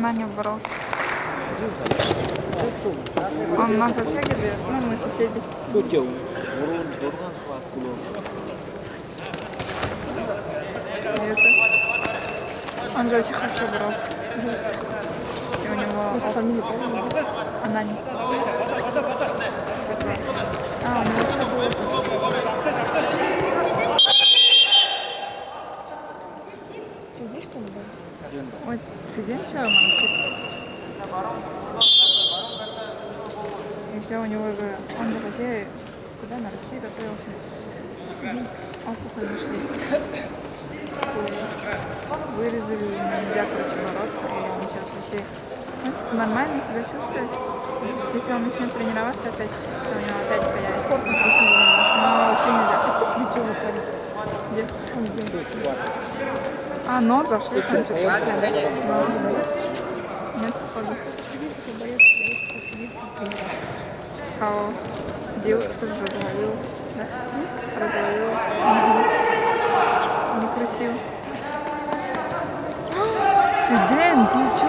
никогда не боролся. Он нас в общаге живет, ну мы соседи. И он же очень хорошо боролся. И у него фамилия Анани. А, у него все было. Ты видишь там, да? Ой, сидим вчера в монастыре. И все, у него же, он же вообще куда на России готовился. Алкоголь нашли. Вырезали, нельзя, короче, бороться, и он сейчас вообще, ну, типа, нормально себя чувствует. Если он начнет тренироваться опять, то у него опять появится. Спортом просто не занимался. Но вообще нельзя. Кто слетел на парень? Где? Он где? А, но зашли там что-то. Нет, походу. Кого? Девушка тоже развалилась. Да? Развалилась. Некрасиво. Сиден, ты чё?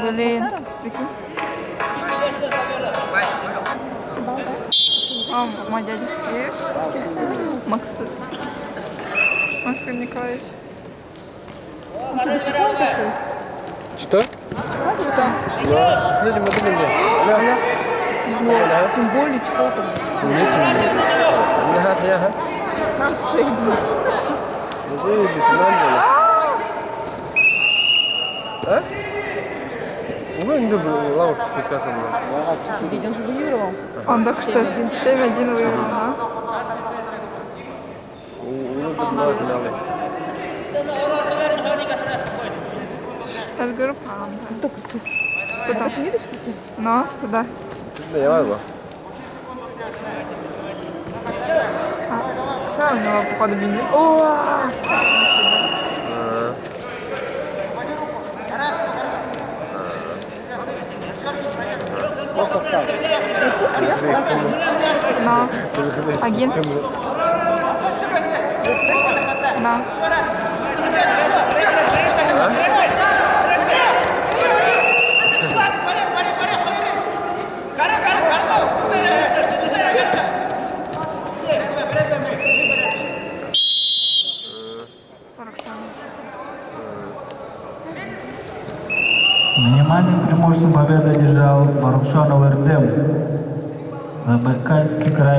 Блин, прикинь. О, мой дядя. Видишь? Максим Николаевич. У тебя стеклянка стоит? Что? Что? Да, последним мы думали. Тем более чехол там. Нет, нет. Сам шейк был. А? Ну, не люблю лавку сейчас. Ведь он же выигрывал. Он только что 7-1 выиграл, да? Я же говорю, правда. Кто прийти? Куда? Ты не видишь прийти? Ну, куда? Я его. Все, у него, походу, бензин. О! Но. Агент. Да. Минимальную преимущество победы одержал Барукшанов РДМ. Забайкальский край.